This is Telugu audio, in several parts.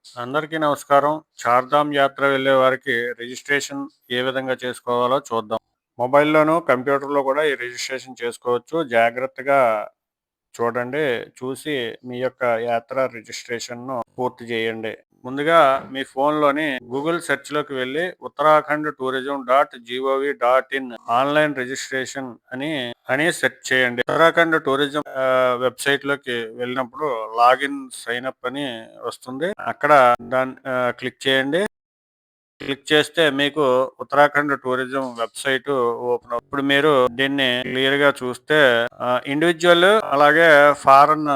అందరికీ నమస్కారం. చార్ధామ్ యాత్ర వెళ్ళే వారికి రిజిస్ట్రేషన్ ఏ విధంగా చేసుకోవాలో చూద్దాం. మొబైల్‌లోనూ, కంప్యూటర్‌లో కూడా ఈ రిజిస్ట్రేషన్ చేసుకోవచ్చు. జాగ్రత్తగా చూడండి. చూసి మీ యొక్క యాత్ర రిజిస్ట్రేషన్‌ను పూర్తి చేయండి. ముందుగా మీ ఫోన్‌లోని గూగుల్ సెర్చ్‌లోకి వెళ్ళి Uttarakhand tourism dot GOV dot in online registration అని సెర్చ్ చేయండి. ఉత్తరాఖండ్ టూరిజం వెబ్‌సైట్‌లోకి వెళ్ళినప్పుడు లాగిన్ సైన్ అప్ అని వస్తుంది. అక్కడ క్లిక్ చేయండి. క్లిక్ చేస్తే మీకు ఉత్తరాఖండ్ టూరిజం వెబ్సైట్ ఓపెన్ అవుతుంది. ఇప్పుడు మీరు దీన్ని క్లియర్ గా చూస్తే ఇండివిజువల్ అలాగే ఫారెన్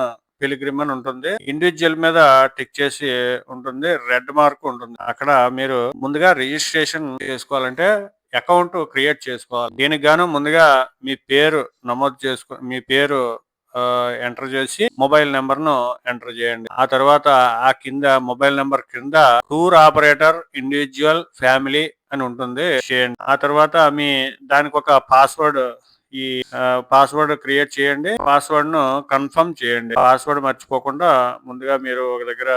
పిలిగ్రిమ్ అని ఉంటుంది. ఇండివిజువల్ మీద టిక్ చేసి ఉంటుంది. రెడ్ మార్క్ ఉంటుంది. అక్కడ మీరు ముందుగా రిజిస్ట్రేషన్ చేసుకోవాలంటే అకౌంట్ క్రియేట్ చేసుకోవాలి. దీనికి గాను ముందుగా మీ పేరు నమోదు మీ పేరు ఎంటర్ చేసి మొబైల్ నెంబర్ ను ఎంటర్ చేయండి. ఆ తర్వాత ఆ కింద మొబైల్ నెంబర్ కింద టూర్ ఆపరేటర్ ఇండివిజువల్ ఫ్యామిలీ అని ఉంటుంది. చేయండి. ఆ తర్వాత దానికి ఒక పాస్వర్డ్ ఈ పాస్వర్డ్ క్రియేట్ చేయండి. పాస్వర్డ్ ను కన్ఫర్మ్ చేయండి. పాస్వర్డ్ మర్చిపోకుండా ముందుగా మీరు ఒక దగ్గర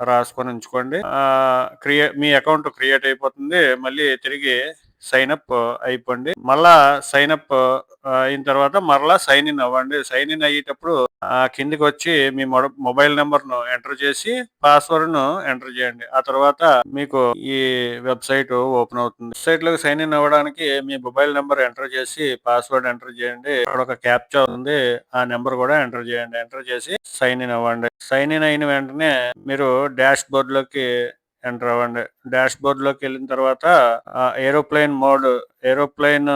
రాసుకొని ఉంచుకోండి. మీ అకౌంట్ క్రియేట్ అయిపోతుంది. మళ్ళీ తిరిగి సైన్ అప్ అయిపోండి. మళ్ళా సైన్ అప్ అయిన తర్వాత మరలా సైన్ ఇన్ అవ్వండి. సైన్ ఇన్ అయ్యేటప్పుడు కిందికి వచ్చి మీ మొబైల్ నెంబర్ ను ఎంటర్ చేసి పాస్వర్డ్ ను ఎంటర్ చేయండి. ఆ తర్వాత మీకు ఈ వెబ్సైట్ ఓపెన్ అవుతుంది. వెబ్సైట్ లోకి సైన్ ఇన్ అవ్వడానికి మీ మొబైల్ నెంబర్ ఎంటర్ చేసి పాస్వర్డ్ ఎంటర్ చేయండి. అక్కడ ఒక క్యాప్చా ఉంది. ఆ నెంబర్ కూడా ఎంటర్ చేయండి. ఎంటర్ చేసి సైన్ ఇన్ అవ్వండి. సైన్ ఇన్ అయిన వెంటనే మీరు డాష్ బోర్డ్ లోకి ఎంటర్ అవ్వండి. డాష్ బోర్డ్ లోకి వెళ్ళిన తర్వాత ఏరోప్లేన్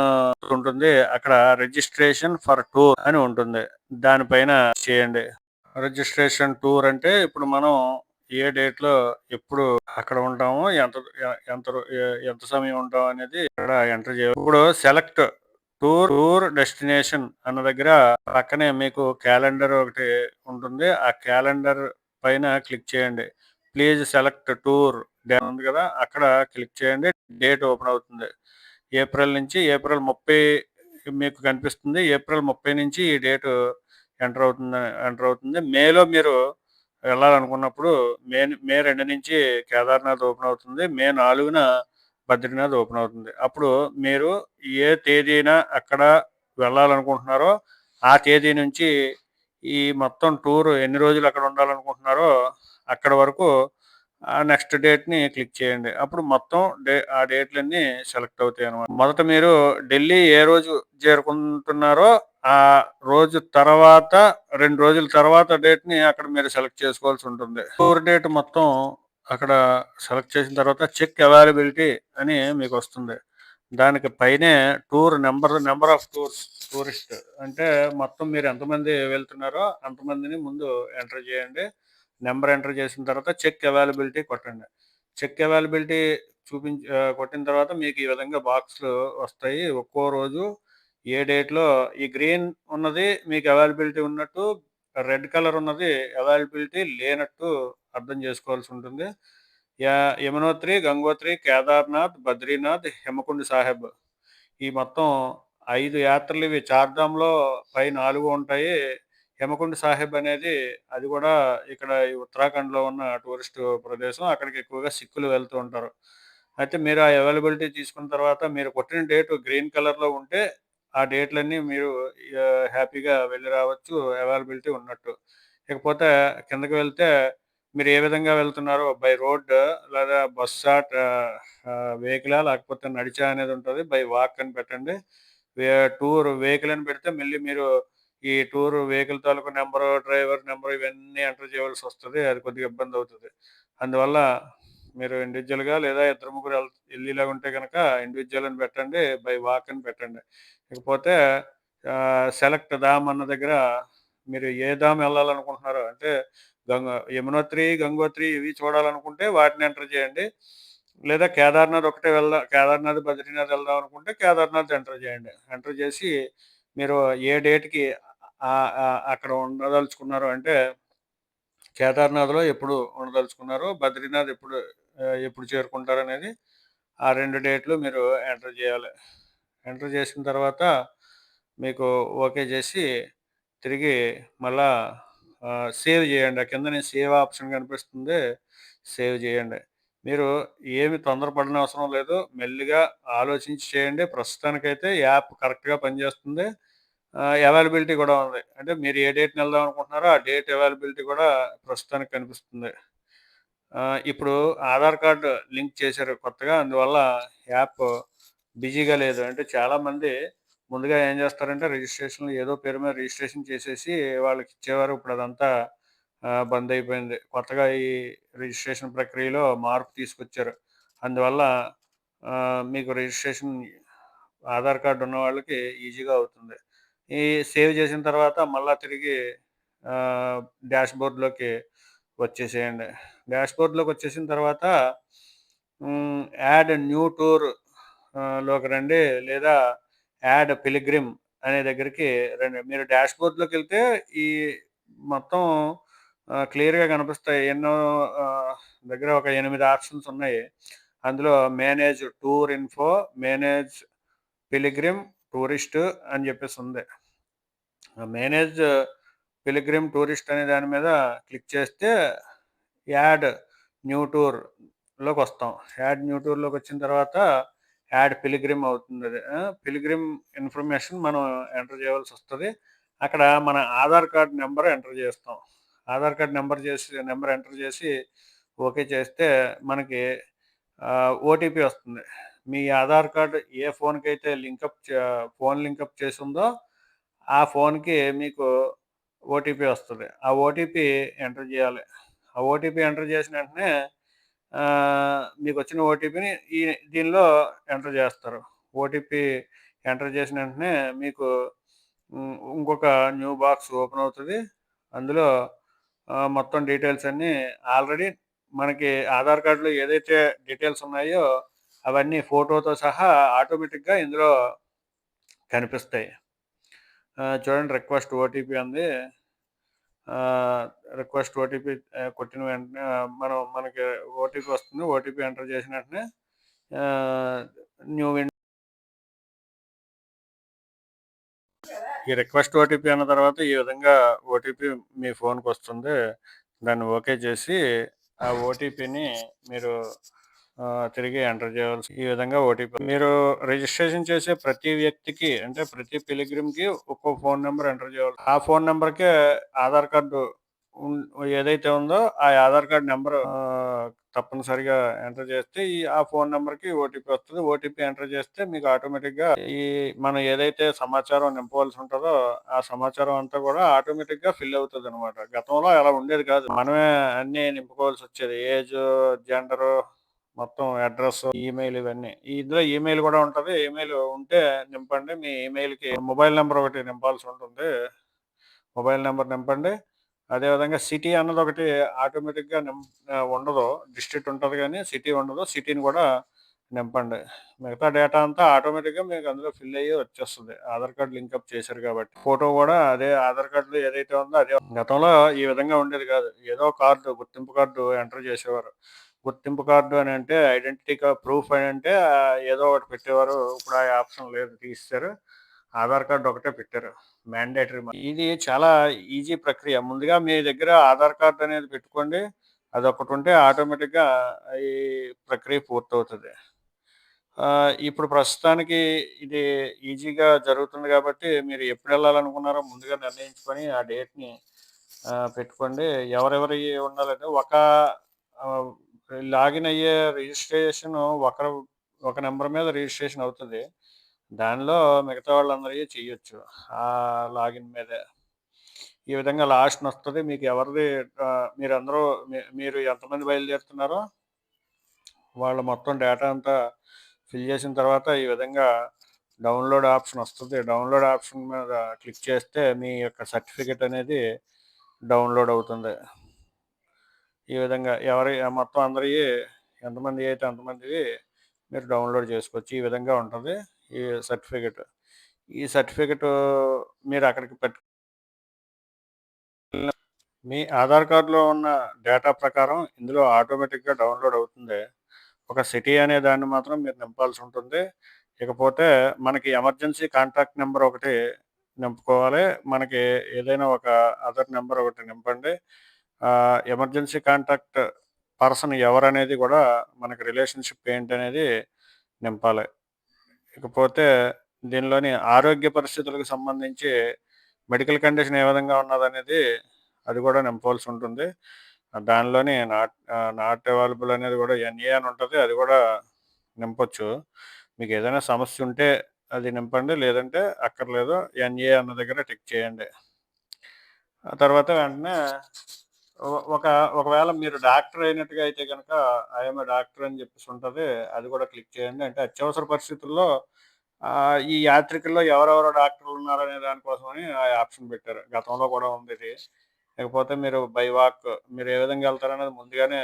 ఉంటుంది. అక్కడ రిజిస్ట్రేషన్ ఫర్ టూర్ అని ఉంటుంది. దానిపైన చేయండి. రిజిస్ట్రేషన్ టూర్ అంటే ఇప్పుడు మనం ఏ డేట్ లో ఎప్పుడు అక్కడ ఉంటామో ఎంత ఎంత సమయం ఉంటాం అనేది ఇక్కడ ఎంటర్ చేయాలి. ఇప్పుడు సెలెక్ట్ టూర్ డెస్టినేషన్ అన్న దగ్గర పక్కనే మీకు క్యాలెండర్ ఒకటి ఉంటుంది. ఆ క్యాలెండర్ పైన క్లిక్ చేయండి. ప్లీజ్ సెలెక్ట్ టూర్ ఉంది కదా, అక్కడ క్లిక్ చేయండి. డేట్ ఓపెన్ అవుతుంది. ఏప్రిల్ నుంచి ఏప్రిల్ 30 మీకు కనిపిస్తుంది. ఏప్రిల్ 30 నుంచి ఈ డేట్ ఎంటర్ అవుతుంది. మేలో మీరు వెళ్ళాలనుకున్నప్పుడు మే 2 నుంచి కేదార్నాథ్ ఓపెన్ అవుతుంది. మే 4న బద్రీనాథ్ ఓపెన్ అవుతుంది. అప్పుడు మీరు ఏ తేదీన అక్కడ వెళ్ళాలనుకుంటున్నారో ఆ తేదీ నుంచి ఈ మొత్తం టూర్ ఎన్ని రోజులు అక్కడ ఉండాలనుకుంటున్నారో అక్కడ వరకు ఆ నెక్స్ట్ డేట్ని క్లిక్ చేయండి. అప్పుడు మొత్తం ఆ డేట్లన్నీ సెలెక్ట్ అవుతాయి అనమాట. మొదట మీరు ఢిల్లీ ఏ రోజు చేరుకుంటున్నారో ఆ రోజు తర్వాత 2 రోజుల తర్వాత డేట్ని అక్కడ మీరు సెలెక్ట్ చేసుకోవాల్సి ఉంటుంది. టూర్ డేట్ మొత్తం అక్కడ సెలెక్ట్ చేసిన తర్వాత చెక్ అవైలబిలిటీ అని మీకు వస్తుంది. దానికి పైనే నెంబర్ ఆఫ్ టూరిస్ట్ అంటే మొత్తం మీరు ఎంతమంది వెళ్తున్నారో అంతమందిని ముందు ఎంటర్ చేయండి. నెంబర్ ఎంటర్ చేసిన తర్వాత చెక్ అవైలబిలిటీ కొట్టండి. చెక్ అవైలబిలిటీ కొట్టిన తర్వాత మీకు ఈ విధంగా బాక్స్లు వస్తాయి. ఒక్కో రోజు ఏ డేట్లో ఈ గ్రీన్ ఉన్నది మీకు అవైలబిలిటీ ఉన్నట్టు, రెడ్ కలర్ ఉన్నది అవైలబిలిటీ లేనట్టు అర్థం చేసుకోవాల్సి ఉంటుంది. యమునోత్రి, గంగోత్రి, కేదార్నాథ్, బద్రీనాథ్, హేమకుండ్ సాహెబ్ ఈ మొత్తం 5 యాత్రలు ఇవి. చార్ధామ్‌లో పై 4 ఉంటాయి. హేమకుండ్ సాహెబ్ అనేది అది కూడా ఇక్కడ ఈ ఉత్తరాఖండ్‌లో ఉన్న టూరిస్ట్ ప్రదేశం. అక్కడికి ఎక్కువగా సిక్కులు వెళ్తూ ఉంటారు. అయితే మీరు ఆ అవైలబిలిటీ తీసుకున్న తర్వాత మీరు కొట్టిన డేట్ గ్రీన్ కలర్‌లో ఉంటే ఆ డేట్‌లన్నీ మీరు హ్యాపీగా వెళ్ళి రావచ్చు అవైలబిలిటీ ఉన్నట్టు. ఇకపోతే కిందకి వెళ్తే మీరు ఏ విధంగా వెళ్తున్నారో బై రోడ్ లేదా వెహికలా లేకపోతే నడిచా అనేది ఉంటుంది. బై వాక్ అని పెట్టండి. టూర్ వెహికల్ అని పెడితే మళ్ళీ మీరు ఈ టూర్ వెహికల్ తాలూకు నెంబరు, డ్రైవర్ నెంబరు ఇవన్నీ ఎంటర్ చేయవలసి వస్తది. అది కొద్దిగా ఇబ్బంది అవుతది. అందువల్ల మీరు ఇండివిడ్యువల్‌గా లేదా ఇద్దరు ముగ్గురు ఎళ్ళేలాగా ఉంటే గనక ఇండివిడ్యువల్ అని పెట్టండి. బై వాక్ అని పెట్టండి. ఇకపోతే సెలెక్ట్ ధామ్ అన్న దగ్గర మీరు ఏ ధామ్ ఎళ్ళాలనుకుంటున్నారో అంటే యమునోత్రి, గంగోత్రి ఇవి చూడాలనుకుంటే వాటిని ఎంటర్ చేయండి. లేదా కేదార్నాథ్, బద్రీనాథ్ వెళ్దాం అనుకుంటే కేదార్నాథ్ ఎంటర్ చేయండి. ఎంటర్ చేసి మీరు ఏ డేట్‌కి అక్కడ ఉండదలుచుకున్నారో అంటే కేదార్నాథ్‌లో ఎప్పుడు ఉండదలుచుకున్నారో, బద్రీనాథ్ ఎప్పుడు చేరుకుంటారనేది ఆ 2 డేట్లు మీరు ఎంటర్ చేయాలి. ఎంటర్ చేసిన తర్వాత మీకు ఓకే చేసి తిరిగి మళ్ళా సేవ్ చేయండి. ఆ కిందనే సేవ్ ఆప్షన్ కనిపిస్తుంది. సేవ్ చేయండి. మీరు ఏమి తొందరపడనవసరం అవసరం లేదు. మెల్లిగా ఆలోచించి చేయండి. ప్రస్తుతానికైతే యాప్ కరెక్ట్‌గా పనిచేస్తుంది. అవైలబిలిటీ కూడా ఉంది. అంటే మీరు ఏ డేట్‌న ఎళ్దాం అనుకుంటున్నారో ఆ డేట్ అవైలబిలిటీ కూడా ప్రస్తుతానికి కనిపిస్తుంది. ఇప్పుడు ఆధార్ కార్డ్ లింక్ చేశారు కొత్తగా. అందువల్ల యాప్ బిజీగా లేదు. అంటే చాలామంది ముందుగా ఏం చేస్తారంటే రిజిస్ట్రేషన్‌లు ఏదో పేరు మీద రిజిస్ట్రేషన్ చేసేసి వాళ్ళకిచ్చేవారు. ఇప్పుడు అదంతా బంద్ అయిపోయింది. కొత్తగా ఈ రిజిస్ట్రేషన్ ప్రక్రియలో మార్పు తీసుకొచ్చారు. అందువల్ల మీకు రిజిస్ట్రేషన్ ఆధార్ కార్డ్ ఉన్న వాళ్ళకి ఈజీగా అవుతుంది. ఈ సేవ్ చేసిన తర్వాత మళ్ళా తిరిగి ఆహ్, డాష్‌బోర్డ్‌లోకి వచ్చేసేయండి. డాష్‌బోర్డ్‌లోకొచ్చేసిన తర్వాత యాడ్ న్యూ టూర్ లోకి రండి. లేదా యాడ్ పిల్గ్రిమ్ అనే దగ్గరికి రండి. మీరు డాష్‌బోర్డ్‌లోకెళ్తే ఈ మొత్తం క్లియర్‌గా కనిపిస్తాయి. ఎన్నో ఆహ్, దగ్గర ఒక 8 ఆప్షన్స్ ఉన్నాయి. అందులో manage tour info, manage pilgrim, tourist అని చెప్పేసుంది. మేనేజ్ పిల్గ్రిమ్ టూరిస్ట్ అనే దాని మీద క్లిక్ చేస్తే యాడ్ న్యూ టూర్‌లోకొస్తాం. యాడ్ న్యూ టూర్‌లోకొచ్చిన తర్వాత యాడ్ పిల్గ్రిమ్ అవుతుందది. పిల్గ్రిమ్ ఇన్ఫర్మేషన్ మనం ఎంటర్ చేయవలసొస్తది. అక్కడ మన ఆధార్ కార్డ్ నంబర్ ఎంటర్ చేస్తాం. ఆధార్ కార్డ్ నంబర్ ఎంటర్ చేసి ఓకే చేస్తే మనకి ఓటీపీ వస్తుంది. మీ ఆధార్ కార్డ్ ఏ ఫోన్‌కైతే ఫోన్ లింకప్ చేసుందో ఆ ఫోన్‌కి మీకు ఓటీపీ వస్తది. ఆ ఓటీపీ ఎంటర్ చేయాలి. ఆ ఓటీపీ ఎంటర్ చేసిన వెంటనే మీకొచ్చిన ఓటీపీని దీనిలో ఎంటర్ చేస్తారు. ఓటీపీ ఎంటర్ చేసిన వెంటనే మీకు ఇంకొక న్యూ బాక్స్ ఓపెన్ అవుతది. అందులో మొత్తం డీటెయిల్స్ అన్నీ ఆల్రెడీ మనకి ఆధార్ కార్డ్‌లో ఏదైతే డీటెయిల్స్ ఉన్నాయో అవన్నీ ఫోటోతో సహా ఆటోమేటిక్‌గా ఇందులో కనిపిస్తాయి. చూడండి రిక్వెస్ట్ ఓటీపీ అంది. ఆహ్, రిక్వెస్ట్ ఓటీపీ కొట్టిన వెంటనే మనకి ఓటీపీ వస్తుంది. ఓటీపీ ఎంటర్ చేసిన వెంటనే ఆహ్, న్యూ విన్ ఈ రిక్వెస్ట్ ఓటీపీ అన్న తర్వాత ఈ విధంగా ఓటీపీ మీ ఫోన్‌కొస్తుంది. దాన్ని ఓకే చేసి ఆ ఓటీపీని మీరు తిరిగి ఎంటర్ చేయవలసి ఈ విధంగా ఓటీపీ మీరు రిజిస్ట్రేషన్ చేసే ప్రతి వ్యక్తికి అంటే ప్రతి పిల్గ్రిమ్‌కి ఒక్కో ఫోన్ నంబర్ ఎంటర్ చేయాలి. ఆ ఫోన్ నంబర్‌కే ఆధార్ కార్డు ఉన్ ఏదైతే ఉందో ఆ ఆధార్ కార్డ్ నంబరు తప్పనిసరిగా ఎంటర్ చేస్తే ఆ ఫోన్ నంబర్‌కి ఓటీపీ వస్తది. ఓటీపీ ఎంటర్ చేస్తే మీకు ఆటోమేటిక్‌గా మనం ఏదైతే సమాచారం నింపవలసి ఉంటదో ఆ సమాచారం అంతా కూడా ఆటోమేటిక్‌గా ఫిల్ అవుతదనమాట. గతంలో అలా ఉండేది కాదు. మనమే అన్నీ నింపుకోవాల్సొచ్చేది. ఏజు, జెండరు మొత్తం అడ్రెస్, ఈమెయిల్ ఇవన్నీ. ఇందులో ఈమెయిల్ గూడా ఉంటది. ఈమెయిల్ ఉంటే నింపండి. మీ ఈమెయిల్‌కి మొబైల్ నంబర్ ఒకటి నింపాల్సుంటుంది. మొబైల్ నంబర్ నింపండి. అదే విధంగా సిటీ అన్నదొకటి ఆటోమేటిక్‌గా ఉండదు. డిస్ట్రిక్ట్ ఉంటది గానీ, సిటీ ఉండదు. సిటీని గూడా నింపండి. మిగతా డేటా అంతా ఆటోమేటిక్‌గా మీకు అందులో ఫిల్ అయ్యి వచ్చేస్తది. ఆధార్ కార్డ్ లింకప్ చేశారు కాబట్టి. ఫోటో గూడా అదే ఆధార్ కార్డ్‌లో ఏదైతే ఉందో అదే గతంలో ఈ విధంగా ఉండేది గాదు. ఏదో గుర్తింపు కార్డు ఎంటర్ చేసేవారు. గుర్తింపు కార్డు అనంటే ఐడెంటిటీ ప్రూఫ్ అనంటే ఏదో ఒకటి పెట్టేవారు. ఇప్పుడు ఆ ఆప్షన్ లేదు తీసేశారు. ఆధార్ కార్డ్ ఒకటే పెట్టారు. మ్యాండేటరీ ఇది చాలా ఈజీ ప్రక్రియ. ముందుగా మీ దగ్గర ఆధార్ కార్డ్ అనేది పెట్టుకోండి. అదొకటుంటే ఆటోమేటిక్‌గా ఈ ప్రక్రియ పూర్తవుతది. ఇప్పుడు ప్రస్తుతానికి ఇది ఈజీగా జరుగుతుంది గాబట్టి మీరు ఎప్పుడెళ్ళాలనుకున్నారో ముందుగా నిర్ణయించుకొని ఆ డేట్‌ని పెట్టుకోండి. ఎవరెవరియి ఉండాలంటే ఆహ్, లాగిన్ అయ్యే రిజిస్ట్రేషను ఒక నంబర్ మీద రిజిస్ట్రేషన్ అవుతది. దానిలో మిగతా వాళ్ళందరియి చెయ్యొచ్చు. ఆ లాగిన్ మీదే. ఈ విధంగా లాస్ట్‌నొస్తది. మీకు ఎవరిది మీరందరూ మీరు ఎంతమంది బయలుదేరుతున్నారో వాళ్ళ మొత్తం డేటా అంతా ఫిల్ చేసిన తర్వాత ఈ విధంగా డౌన్‌లోడ్ ఆప్షన్ వస్తది. డౌన్‌లోడ్ ఆప్షన్ మీద క్లిక్ చేస్తే మీ యొక్క సర్టిఫికేట్ అనేది డౌన్‌లోడ్ అవుతుంది. ఈ విధంగా మొత్తం అందరియి ఎంతమందియి అయితే అంతమందివి మీరు డౌన్‌లోడ్ చేసుకోవచ్చు. ఈ విధంగా ఉంటది ఈ సర్టిఫికేట్. ఈ సర్టిఫికేటు మీరు అక్కడికి మీ ఆధార్ కార్డ్‌లో ఉన్న డేటా ప్రకారం ఇందులో ఆటోమేటిక్‌గా డౌన్‌లోడ్ అవుతుంది. ఒక సిటీ అనే దాన్ని మాత్రం మీరు నింపాల్సుంటుంది. ఇకపోతే మనకి ఎమర్జెన్సీ కాంటాక్ట్ నంబర్ ఒకటి నింపుకోవాలి. మనకి ఏదైనా ఒక అదర్ నంబర్ ఒకటి నింపండి. ఎమర్జెన్సీ కాంటాక్ట్ పర్సన్ ఎవరనేది కూడా మనకి రిలేషన్‌షిప్ ఏంటనేది నింపాలి. ఇకపోతే దీనిలోని ఆరోగ్య పరిస్థితులకు సంబంధించి మెడికల్ కండిషన్ ఏ విధంగా ఉన్నదనేది అది కూడా నింపవలసి ఉంటుంది. దానిలోని నాట్ అవైలబుల్ అనేది కూడా ఎన్ఏ అని ఉంటది. అది కూడా నింపొచ్చు. మీకేదైనా సమస్య ఉంటే అది నింపండి. లేదంటే అక్కర్లేదు. ఎన్ఏ అన్న దగ్గర టిక్ చేయండి. ఆ తర్వాత వెంటనే ఒ ఒక ఒకవేళ మీరు డాక్టర్ అయినట్టుగా అయితే గనక ఐయామ్ ఎ డాక్టర్ అని చెప్పేసి ఉంటది. అది కూడా క్లిక్ చేయండి. అంటే అత్యవసర పరిస్థితుల్లో ఈ యాత్రికుల్లో ఎవరెవరు డాక్టర్లున్నారనే దానికోసమని ఆ ఆప్షన్ పెట్టారు. గతంలో కూడా ఉంది ఇది. ఇకపోతే మీరు బై వాక్ మీరు ఏ విధంగా ఎళ్తారనేది ముందుగానే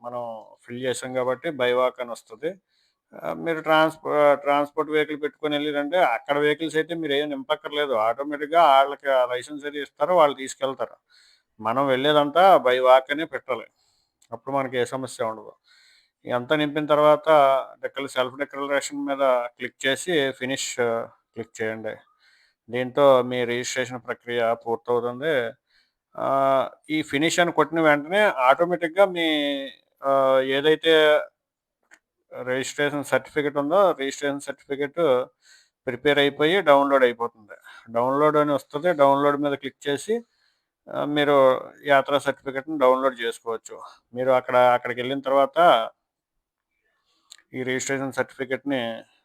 మనం ఫిల్ చేసాం కాబట్టి బై వాక్ అని వస్తది. మీరు ట్రాన్స్‌పోర్ట్ వెహికల్ పెట్టుకొని ఎళ్ళిరంటే అక్కడ వెహికల్స్ అయితే మీరేం నింపక్కర్లేదు. ఆటోమేటిక్‌గా ఆళ్ళకి ఆ లైసెన్స్ అది ఇస్తారు. వాళ్ళు తీసుకెళ్తారు. మనం వెళ్ళేదంతా బై వాక్ అనే పెట్టాలి. అప్పుడు మనకి ఏ సమస్య ఉండదు. ఇదంతా నింపిన తర్వాత సెల్ఫ్ డిక్లరేషన్ మీద క్లిక్ చేసి ఫినిష్ క్లిక్ చేయండి. దీంతో మీ రిజిస్ట్రేషన్ ప్రక్రియ పూర్తవుతుంది. ఆహ్, ఈ ఫినిష్ అని కొట్టిన వెంటనే ఆటోమేటిక్‌గా మీ ఏదైతే రిజిస్ట్రేషన్ సర్టిఫికేట్ ఉందో, రిజిస్ట్రేషన్ సర్టిఫికేట్ ప్రిపేర్ అయిపోయి డౌన్‌లోడ్ అయిపోతుంది. డౌన్‌లోడ్ అని వస్తది. డౌన్‌లోడ్ మీద క్లిక్ చేసి మీరు యాత్రా సర్టిఫికేట్‌ని డౌన్‌లోడ్ చేసుకోవచ్చు. మీరు అక్కడికెళ్ళిన తర్వాత ఈ రిజిస్ట్రేషన్ సర్టిఫికేట్‌ని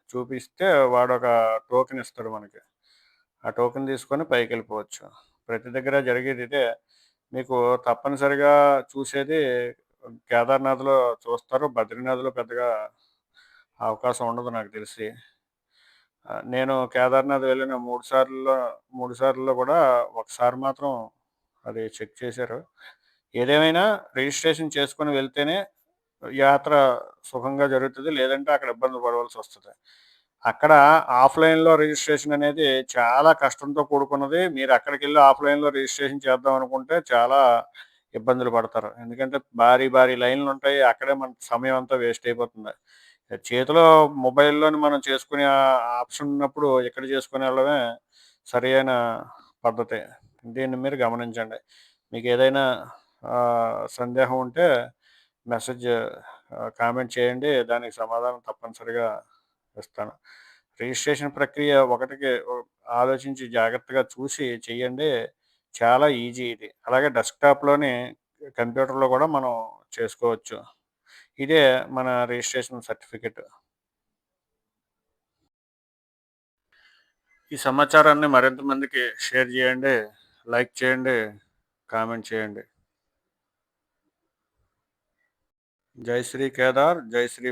చూపిస్తే వాడొక టోకెన్ ఇస్తాడు మనకి. ఆ టోకెన్ తీసుకొని పైకెళ్ళిపోవచ్చు. ప్రతి దగ్గర జరిగేది ఇదే. మీకు తప్పనిసరిగా చూసేది కేదార్‌నాథ్‌లో చూస్తారు. బద్రీనాథ్‌లో పెద్దగా అవకాశం ఉండదు నాకు తెలిసి. నేను కేదార్‌నాథ్ వెళ్ళిన 3 సార్లులో కూడా ఒకసారి మాత్రం అది చెక్ చేశారు. ఏదేమైనా రిజిస్ట్రేషన్ చేసుకొని వెళ్తేనే యాత్ర సుఖంగా జరుగుతది. లేదంటే అక్కడ ఇబ్బందులు పడవలసొస్తది. అక్కడ ఆఫ్‌లైన్‌లో రిజిస్ట్రేషన్ అనేది చాలా కష్టంతో కూడుకున్నది. మీరు అక్కడికెళ్ళి ఆఫ్‌లైన్‌లో రిజిస్ట్రేషన్ చేద్దాం అనుకుంటే చాలా ఇబ్బందులు పడతారు. ఎందుకంటే భారీ, భారీ లైన్‌లుంటాయి. అక్కడే మన సమయం అంతా వేస్ట్ అయిపోతుంది. చేతిలో మొబైల్‌లోని మనం చేసుకునే ఆప్షన్ ఉన్నప్పుడు ఇక్కడ చేసుకొని వెళ్ళడమే సరియైన పద్ధతి. దీన్ని మీరు గమనించండి. మీకేదైనా సందేహం ఉంటే మెసేజ్ కామెంట్ చేయండి. దానికి సమాధానం తప్పనిసరిగా ఇస్తాను. రిజిస్ట్రేషన్ ప్రక్రియ ఒకటికి ఆలోచించి జాగ్రత్తగా చూసి చేయండి. చాలా ఈజీ ఇది. అలాగే డెస్క్‌టాప్‌లోని కంప్యూటర్‌లో కూడా మనం చేసుకోవచ్చు. ఇదే మన రిజిస్ట్రేషన్ సర్టిఫికేట్. ఈ సమాచారాన్ని మరింత మందికి షేర్ చేయండి. లైక్ చేయండి. కామెంట్ చేయండి. జై శ్రీ కేదార్. జై శ్రీ